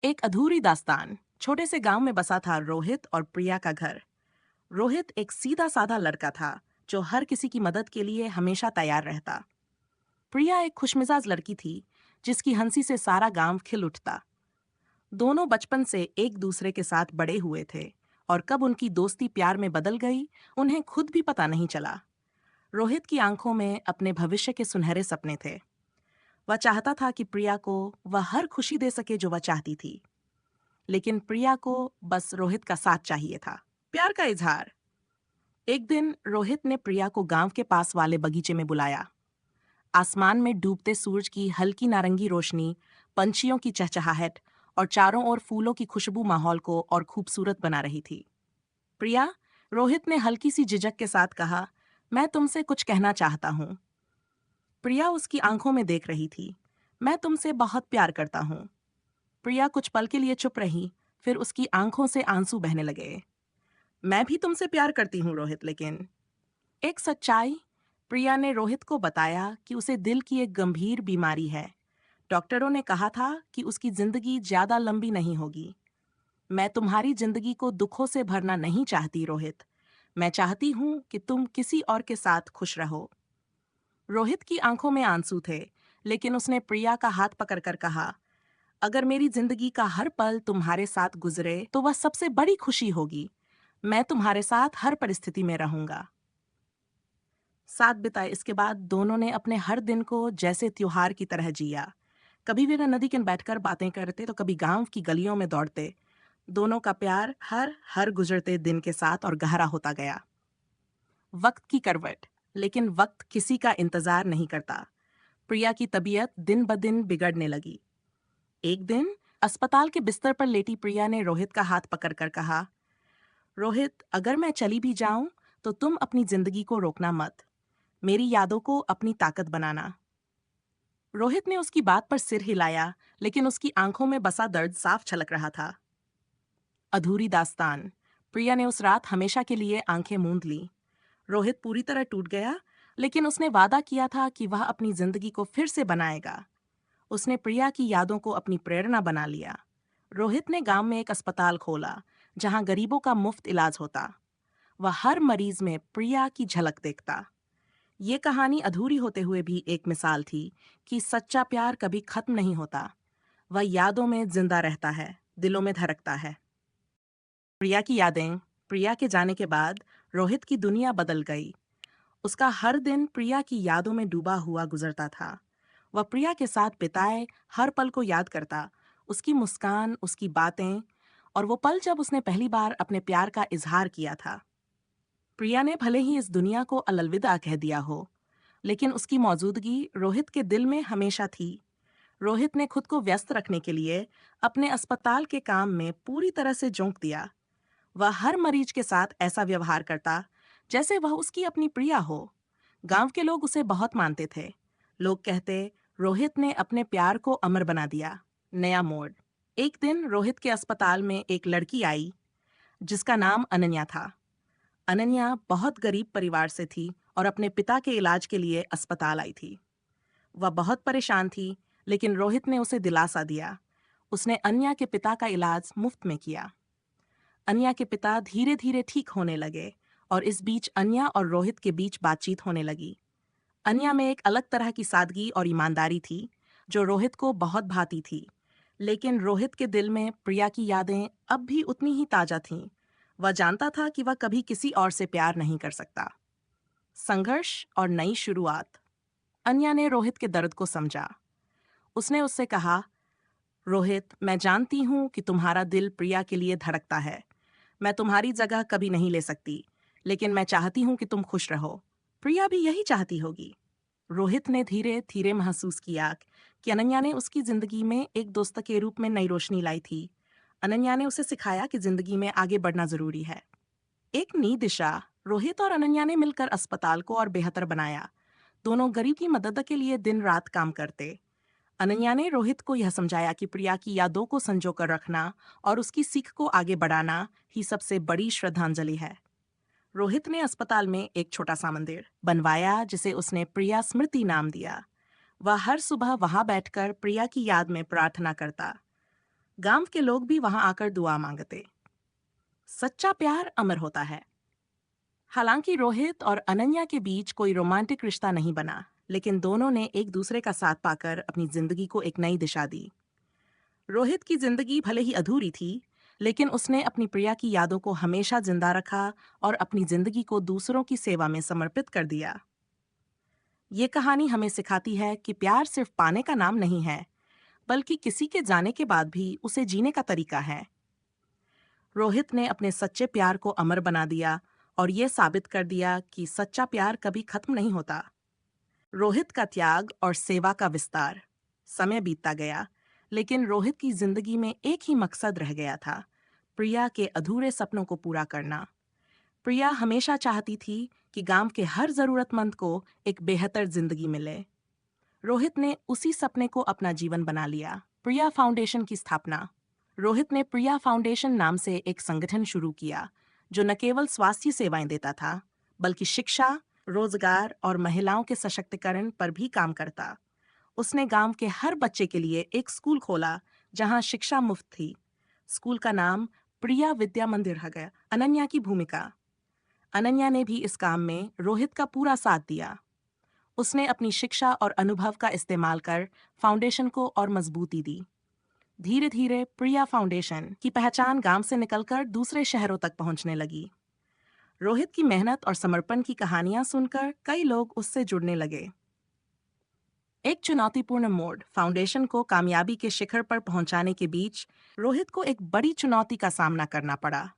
एक अधूरी दास्तान। छोटे से गांव में बसा था रोहित और प्रिया का घर। रोहित एक सीधा साधा लड़का था जो हर किसी की मदद के लिए हमेशा तैयार रहता। प्रिया एक खुशमिजाज लड़की थी जिसकी हंसी से सारा गांव खिल उठता। दोनों बचपन से एक दूसरे के साथ बड़े हुए थे और कब उनकी दोस्ती प्यार में बदल गई उन्हें खुद भी पता नहीं चला। रोहित की आंखों में अपने भविष्य के सुनहरे सपने थे। वह चाहता था कि प्रिया को वह हर खुशी दे सके जो वह चाहती थी, लेकिन प्रिया को बस रोहित का साथ चाहिए था, प्यार का इजहार। एक दिन रोहित ने प्रिया को गांव के पास वाले बगीचे में बुलाया। आसमान में डूबते सूरज की हल्की नारंगी रोशनी, पंछियों की चहचहाहट और चारों ओर फूलों की खुशबू माहौल को और खूबसूरत बना रही थी। प्रिया, रोहित ने हल्की सी झिझक के साथ कहा, मैं तुमसे कुछ कहना चाहता हूँ। प्रिया उसकी आंखों में देख रही थी। मैं तुमसे बहुत प्यार करता हूँ। प्रिया कुछ पल के लिए चुप रही, फिर उसकी आंखों से आंसू बहने लगे। मैं भी तुमसे प्यार करती हूँ रोहित, लेकिन एक सच्चाई। प्रिया ने रोहित को बताया कि उसे दिल की एक गंभीर बीमारी है। डॉक्टरों ने कहा था कि उसकी जिंदगी ज्यादा लंबी नहीं होगी। मैं तुम्हारी जिंदगी को दुखों से भरना नहीं चाहती रोहित। मैं चाहती हूँ कि तुम किसी और के साथ खुश रहो। रोहित की आंखों में आंसू थे, लेकिन उसने प्रिया का हाथ पकड़कर कहा, अगर मेरी जिंदगी का हर पल तुम्हारे साथ गुजरे तो वह सबसे बड़ी खुशी होगी। मैं तुम्हारे साथ हर परिस्थिति में रहूंगा। साथ बिताए इसके बाद दोनों ने अपने हर दिन को जैसे त्योहार की तरह जिया। कभी वे नदी किन बैठकर बातें करते तो कभी गांव की गलियों में दौड़ते। दोनों का प्यार हर हर गुजरते दिन के साथ और गहरा होता गया। वक्त की करवट, लेकिन वक्त किसी का इंतजार नहीं करता। प्रिया की तबीयत दिन ब दिन बिगड़ने लगी। एक दिन अस्पताल के बिस्तर पर लेटी प्रिया ने रोहित का हाथ पकड़कर कहा, रोहित, अगर मैं चली भी जाऊं तो तुम अपनी जिंदगी को रोकना मत। मेरी यादों को अपनी ताकत बनाना। रोहित ने उसकी बात पर सिर हिलाया, लेकिन उसकी आंखों में बसा दर्द साफ छलक रहा था। अधूरी दास्तान। प्रिया ने उस रात हमेशा के लिए आंखें मूंद ली। रोहित पूरी तरह टूट गया, लेकिन उसने वादा किया था कि वह अपनी जिंदगी को फिर से बनाएगा। उसने प्रिया की यादों को अपनी प्रेरणा बना लिया। रोहित ने गांव में एक अस्पताल खोला जहां गरीबों का मुफ्त इलाज होता। वह हर मरीज में प्रिया की झलक देखता। ये कहानी अधूरी होते हुए भी एक मिसाल थी कि सच्चा प्यार कभी खत्म नहीं होता। वह यादों में जिंदा रहता है, दिलों में धड़कता है। प्रिया की यादें। प्रिया के जाने के बाद रोहित की दुनिया बदल गई। उसका हर दिन प्रिया की यादों में डूबा हुआ गुजरता था। वह प्रिया के साथ बिताए हर पल को याद करता, उसकी मुस्कान, उसकी बातें और वो पल जब उसने पहली बार अपने प्यार का इजहार किया था। प्रिया ने भले ही इस दुनिया को अलविदा कह दिया हो, लेकिन उसकी मौजूदगी रोहित के दिल में हमेशा थी। रोहित ने खुद को व्यस्त रखने के लिए अपने अस्पताल के काम में पूरी तरह से झोंक दिया। वह हर मरीज के साथ ऐसा व्यवहार करता जैसे वह उसकी अपनी प्रिया हो। गांव के लोग उसे बहुत मानते थे। लोग कहते, रोहित ने अपने प्यार को अमर बना दिया। नया मोड़। एक दिन रोहित के अस्पताल में एक लड़की आई जिसका नाम अनन्या था। अनन्या बहुत गरीब परिवार से थी और अपने पिता के इलाज के लिए अस्पताल आई थी। वह बहुत परेशान थी, लेकिन रोहित ने उसे दिलासा दिया। उसने अन्या के पिता का इलाज मुफ्त में किया। अन्या के पिता धीरे धीरे ठीक होने लगे और इस बीच अन्या और रोहित के बीच बातचीत होने लगी। अन्या में एक अलग तरह की सादगी और ईमानदारी थी जो रोहित को बहुत भाती थी, लेकिन रोहित के दिल में प्रिया की यादें अब भी उतनी ही ताजा थीं। वह जानता था कि वह कभी किसी और से प्यार नहीं कर सकता। संघर्ष और नई शुरुआत। अन्या ने रोहित के दर्द को समझा। उसने उससे कहा, रोहित, मैं जानती हूँ कि तुम्हारा दिल प्रिया के लिए धड़कता है। मैं तुम्हारी जगह कभी नहीं ले सकती, लेकिन मैं चाहती हूँ कि तुम खुश रहो। प्रिया भी यही चाहती होगी। रोहित ने धीरे धीरे महसूस किया कि अनन्या ने उसकी जिंदगी में एक दोस्त के रूप में नई रोशनी लाई थी। अनन्या ने उसे सिखाया कि जिंदगी में आगे बढ़ना जरूरी है। एक नई दिशा। रोहित और अनन्या ने मिलकर अस्पताल को और बेहतर बनाया। दोनों गरीब की मदद के लिए दिन रात काम करते। अनन्या ने रोहित को यह समझाया कि प्रिया की यादों को संजो कर रखना और उसकी सीख को आगे बढ़ाना ही सबसे बड़ी श्रद्धांजलि है। रोहित ने अस्पताल में एक छोटा सा मंदिर बनवाया जिसे उसने प्रिया स्मृति नाम दिया। वह हर सुबह वहां बैठकर प्रिया की याद में प्रार्थना करता। गांव के लोग भी वहां आकर दुआ मांगते। सच्चा प्यार अमर होता है। हालांकि रोहित और अनन्या के बीच कोई रोमांटिक रिश्ता नहीं बना, लेकिन दोनों ने एक दूसरे का साथ पाकर अपनी जिंदगी को एक नई दिशा दी। रोहित की जिंदगी भले ही अधूरी थी, लेकिन उसने अपनी प्रिया की यादों को हमेशा जिंदा रखा और अपनी जिंदगी को दूसरों की सेवा में समर्पित कर दिया। ये कहानी हमें सिखाती है कि प्यार सिर्फ पाने का नाम नहीं है, बल्कि किसी के जाने के बाद भी उसे जीने का तरीका है। रोहित ने अपने सच्चे प्यार को अमर बना दिया और ये साबित कर दिया कि सच्चा प्यार कभी खत्म नहीं होता। रोहित का त्याग और सेवा का विस्तार। समय बीतता गया, लेकिन रोहित की जिंदगी में एक ही मकसद रह गया था, प्रिया के अधूरे सपनों को पूरा करना। प्रिया हमेशा चाहती थी कि गांव के हर जरूरतमंद को एक बेहतर जिंदगी मिले। रोहित ने उसी सपने को अपना जीवन बना लिया। प्रिया फाउंडेशन की स्थापना। रोहित ने प्रिया फाउंडेशन नाम से एक संगठन शुरू किया, जो न केवल स्वास्थ्य सेवाएं देता था, बल्कि शिक्षा, रोजगार और महिलाओं के सशक्तिकरण पर भी काम करता। उसने गांव के हर बच्चे के लिए एक स्कूल खोला, जहां शिक्षा मुफ्त थी। स्कूल का नाम प्रिया विद्या मंदिर रखा गया। अनन्या की भूमिका। अनन्या ने भी इस काम में रोहित का पूरा साथ दिया। उसने अपनी शिक्षा और अनुभव का इस्तेमाल कर फाउंडेशन को और मजबूती दी। धीरे धीरे प्रिया फाउंडेशन की पहचान गांव से निकलकर दूसरे शहरों तक पहुंचने लगी। रोहित की मेहनत और समर्पण की कहानियां सुनकर कई लोग उससे जुड़ने लगे। एक चुनौतीपूर्ण मोड़। फाउंडेशन को कामयाबी के शिखर पर पहुंचाने के बीच रोहित को एक बड़ी चुनौती का सामना करना पड़ा।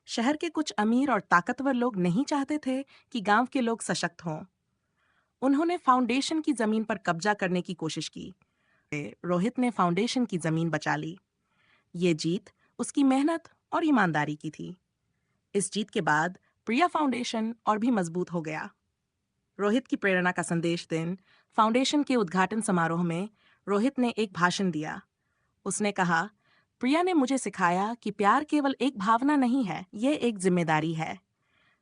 शहर के कुछ अमीर और ताकतवर लोग नहीं चाहते थे कि गांव के लोग सशक्त हों। उन्होंने फाउंडेशन की जमीन पर कब्जा करने की कोशिश की। रोहित ने फाउंडेशन की जमीन बचा ली। ये जीत उसकी मेहनत और ईमानदारी की थी। इस जीत के बाद प्रिया फाउंडेशन और भी मजबूत हो गया। रोहित की प्रेरणा का संदेश दिन फाउंडेशन के उद्घाटन समारोह में रोहित ने एक भाषण दिया। उसने कहा, प्रिया ने मुझे सिखाया कि प्यार केवल एक भावना नहीं है, ये एक जिम्मेदारी है।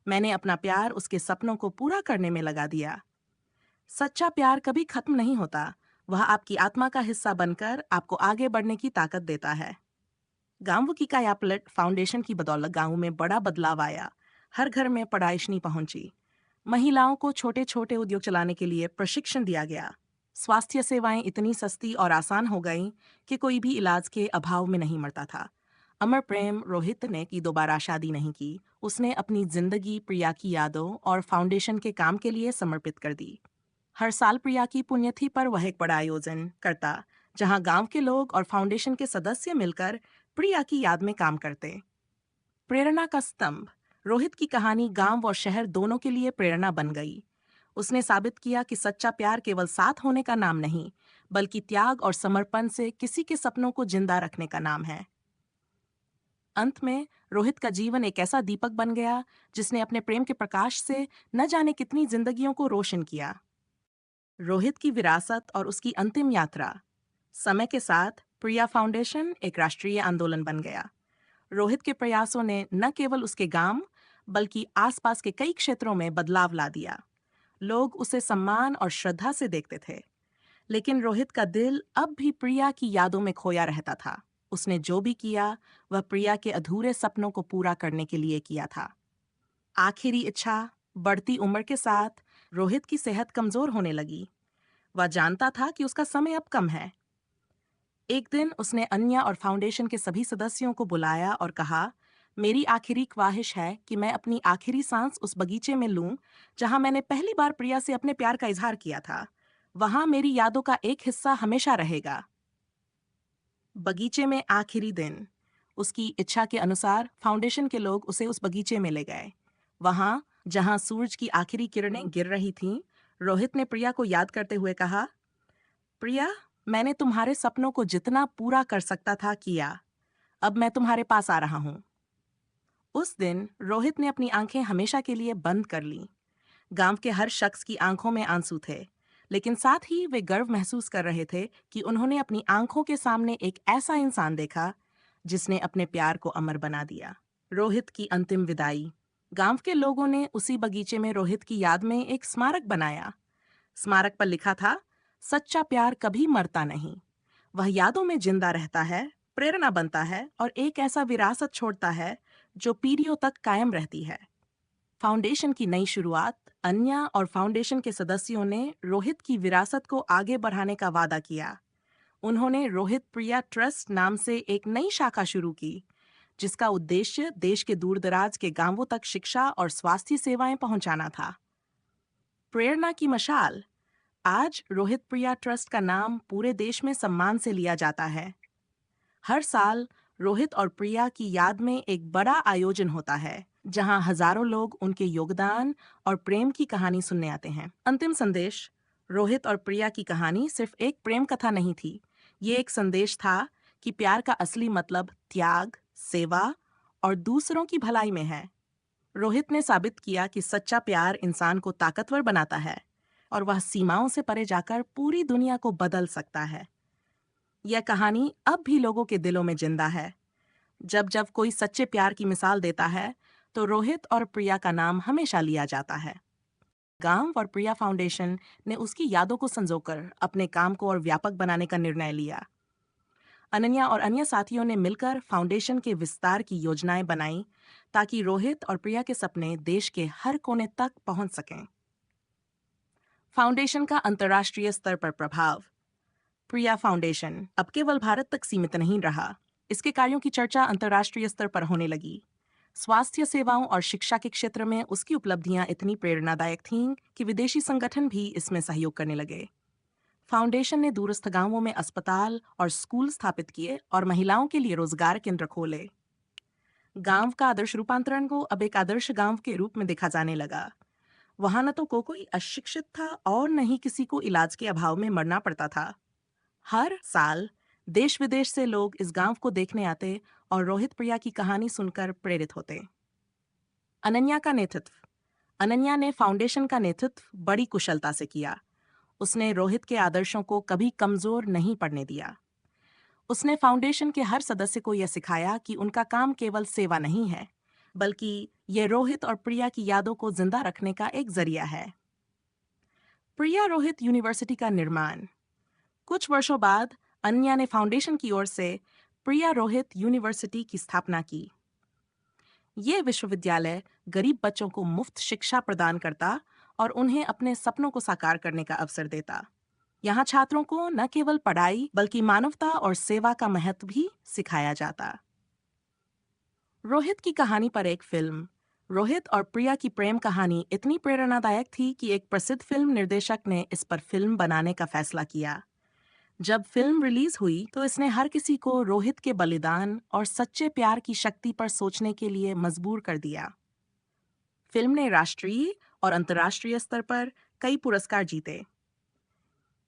मैंने अपना प्यार उसके सपनों को पूरा करने में लगा दिया। सच्चा प्यार कभी खत्म नहीं होता, वह आपकी आत्मा का हिस्सा बनकर आपको आगे बढ़ने की ताकत देता है। गांव की कायापलट फाउंडेशन की बदौलत गांव में बड़ा बदलाव आया। हर घर में पढ़ाई पहुंची। महिलाओं को छोटे छोटे उद्योग चलाने के लिए प्रशिक्षण दिया गया। स्वास्थ्य सेवाएं इतनी सस्ती और आसान हो गईं कि कोई भी इलाज के अभाव में नहीं मरता था। अमर प्रेम रोहित ने की दोबारा शादी नहीं की। उसने अपनी जिंदगी प्रिया की यादों और फाउंडेशन के काम के लिए समर्पित कर दी। हर साल प्रिया की पुण्यतिथि पर वह एक बड़ा आयोजन करता, जहां गांव के लोग और फाउंडेशन के सदस्य मिलकर प्रिया की याद में काम करते। प्रेरणा का स्तंभ। रोहित की कहानी गांव और शहर दोनों के लिए प्रेरणा बन गई। उसने साबित किया कि सच्चा प्यार केवल साथ होने का नाम नहीं, बल्कि त्याग और समर्पण से किसी के सपनों को जिंदा रखने का नाम है। अंत में रोहित का जीवन एक ऐसा दीपक बन गया, जिसने अपने प्रेम के प्रकाश से न जाने कितनी जिंदगियों को रोशन किया। रोहित की विरासत और उसकी अंतिम यात्रा। समय के साथ प्रिया फाउंडेशन एक राष्ट्रीय आंदोलन बन गया। रोहित के प्रयासों ने न केवल उसके गांव, बल्कि आसपास के कई क्षेत्रों में बदलाव ला दिया। लोग उसे सम्मान और श्रद्धा से देखते थे। लेकिन रोहित का दिल अब भी प्रिया की यादों में खोया रहता था। उसने जो भी किया, वह प्रिया के अधूरे सपनों को पूरा करने के लिए किया था। आखिरी इच्छा। बढ़ती उम्र के साथ रोहित की सेहत कमजोर होने लगी। वह जानता था कि उसका समय अब कम है। एक दिन उसने अन्या और फाउंडेशन के सभी सदस्यों को बुलाया और कहा, मेरी आखिरी ख्वाहिश है कि मैं अपनी आखिरी सांस उस बगीचे में लूं, जहां मैंने पहली बार प्रिया से अपने प्यार का इजहार किया था। वहां मेरी यादों का एक हिस्सा हमेशा रहेगा। बगीचे में आखिरी दिन। उसकी इच्छा के अनुसार फाउंडेशन के लोग उसे उस बगीचे में ले गए। वहां, जहां सूरज की आखिरी किरणें गिर रही थीं, रोहित ने प्रिया को याद करते हुए कहा, प्रिया, मैंने तुम्हारे सपनों को जितना पूरा कर सकता था किया। अब मैं तुम्हारे पास आ रहा हूं। उस दिन रोहित ने अपनी आंखें हमेशा के लिए बंद कर लीं। गांव के हर शख्स की आंखों में आंसू थे, लेकिन साथ ही वे गर्व महसूस कर रहे थे कि उन्होंने अपनी आंखों के सामने एक ऐसा इंसान देखा जिसने अपने प्यार को अमर बना दिया। रोहित की अंतिम विदाई। गांव के लोगों ने उसी बगीचे में रोहित की याद में एक स्मारक बनाया। स्मारक पर लिखा था, सच्चा प्यार कभी मरता नहीं, वह यादों में जिंदा रहता है प्रेरणा बनता है और एक ऐसा विरासत छोड़ता है जो पीढ़ियों तक कायम रहती है। फाउंडेशन की नई शुरुआत, अन्या और फाउंडेशन के सदस्यों ने रोहित की विरासत को आगे बढ़ाने का वादा किया। उन्होंने रोहित प्रिया ट्रस्ट नाम से एक नई शाखा शुरू की, जिसका उद्देश्य देश के दूरदराज के गांवों तक शिक्षा और स्वास्थ्य सेवाएं पहुंचाना था। प्रेरणा की मशाल। आज रोहित प्रिया ट्रस्ट का नाम पूरे देश में सम्मान से लिया जाता है। हर साल रोहित और प्रिया की याद में एक बड़ा आयोजन होता है, जहां हजारों लोग उनके योगदान और प्रेम की कहानी सुनने आते हैं। अंतिम संदेश। रोहित और प्रिया की कहानी सिर्फ एक प्रेम कथा नहीं थी। ये एक संदेश था कि प्यार का असली मतलब त्याग, सेवा और दूसरों की भलाई में है। रोहित ने साबित किया कि सच्चा प्यार इंसान को ताकतवर बनाता है और वह सीमाओं से परे जाकर पूरी दुनिया को बदल सकता है। यह कहानी अब भी लोगों के दिलों में जिंदा है। जब जब कोई सच्चे प्यार की मिसाल देता है, तो रोहित और प्रिया का नाम हमेशा लिया जाता है। गांव और प्रिया फाउंडेशन ने उसकी यादों को संजोकर अपने काम को और व्यापक बनाने का निर्णय लिया। अनन्या और अन्य साथियों ने मिलकर फाउंडेशन के विस्तार की योजनाएं बनाई, ताकि रोहित और प्रिया के सपने देश के हर कोने तक पहुंच सकें। फाउंडेशन का अंतर्राष्ट्रीय स्तर पर प्रभाव। प्रिया फाउंडेशन अब केवल भारत तक सीमित नहीं रहा। इसके कार्यों की चर्चा अंतर्राष्ट्रीय स्तर पर होने लगी। स्वास्थ्य सेवाओं और शिक्षा के क्षेत्र में उसकी उपलब्धियां इतनी प्रेरणादायक थीं कि विदेशी संगठन भी इसमें सहयोग करने लगे। फाउंडेशन ने दूरस्थ गांवों में अस्पताल और स्कूल स्थापित किए और महिलाओं के लिए रोजगार केंद्र खोले। गांव का आदर्श रूपांतरण को अब एक आदर्श गांव के रूप में देखा जाने लगा। वहां न तो कोई अशिक्षित था और न ही किसी को इलाज के अभाव में मरना पड़ता था। हर साल देश विदेश से लोग इस गांव को देखने आते और रोहित प्रिया की कहानी सुनकर प्रेरित होते। अनन्या का नेतृत्व। अनन्या ने फाउंडेशन का नेतृत्व बड़ी कुशलता से किया। उसने रोहित के आदर्शों को कभी कमजोर नहीं पड़ने दिया। उसने फाउंडेशन के हर सदस्य को यह सिखाया कि उनका काम केवल सेवा नहीं है, बल्कि यह रोहित और प्रिया की यादों को जिंदा रखने का एक जरिया है। प्रिया रोहित यूनिवर्सिटी का निर्माण। कुछ वर्षों बाद अन्या ने फाउंडेशन की ओर से प्रिया रोहित यूनिवर्सिटी की स्थापना की। ये विश्वविद्यालय गरीब बच्चों को मुफ्त शिक्षा प्रदान करता और उन्हें अपने सपनों को साकार करने का अवसर देता। यहाँ छात्रों को न केवल पढ़ाई बल्कि मानवता और सेवा का महत्व भी सिखाया जाता। रोहित की कहानी पर एक फिल्म। रोहित और प्रिया की प्रेम कहानी इतनी प्रेरणादायक थी कि एक प्रसिद्ध फिल्म निर्देशक ने इस पर फिल्म बनाने का फैसला किया। जब फिल्म रिलीज हुई तो इसने हर किसी को रोहित के बलिदान और सच्चे प्यार की शक्ति पर सोचने के लिए मजबूर कर दिया। फिल्म ने राष्ट्रीय और अंतर्राष्ट्रीय स्तर पर कई पुरस्कार जीते।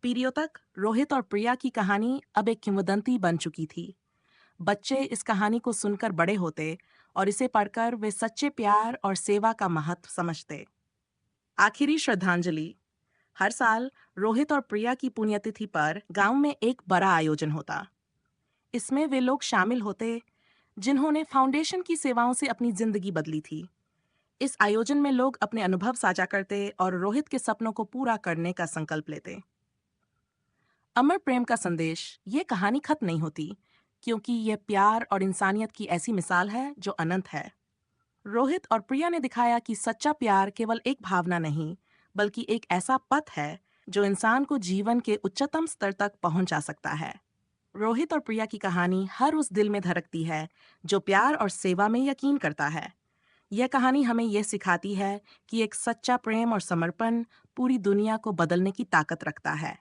पीढ़ियों तक रोहित और प्रिया की कहानी अब एक किंवदंती बन चुकी थी। बच्चे इस कहानी को सुनकर बड़े होते और इसे पढ़कर वे सच्चे प्यार और सेवा का महत्व समझते। आखिरी श्रद्धांजलि। हर साल रोहित और प्रिया की पुण्यतिथि पर गांव में एक बड़ा आयोजन होता। इसमें वे लोग शामिल होते जिन्होंने फाउंडेशन की सेवाओं से अपनी जिंदगी बदली थी। इस आयोजन में लोग अपने अनुभव साझा करते और रोहित के सपनों को पूरा करने का संकल्प लेते। अमर प्रेम का संदेश। ये कहानी खत्म नहीं होती, क्योंकि यह प्यार और इंसानियत की ऐसी मिसाल है जो अनंत है। रोहित और प्रिया ने दिखाया कि सच्चा प्यार केवल एक भावना नहीं, बल्कि एक ऐसा पथ है जो इंसान को जीवन के उच्चतम स्तर तक पहुंचा सकता है। रोहित और प्रिया की कहानी हर उस दिल में धड़कती है जो प्यार और सेवा में यकीन करता है। यह कहानी हमें यह सिखाती है कि एक सच्चा प्रेम और समर्पण पूरी दुनिया को बदलने की ताकत रखता है।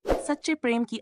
सच्चे प्रेम की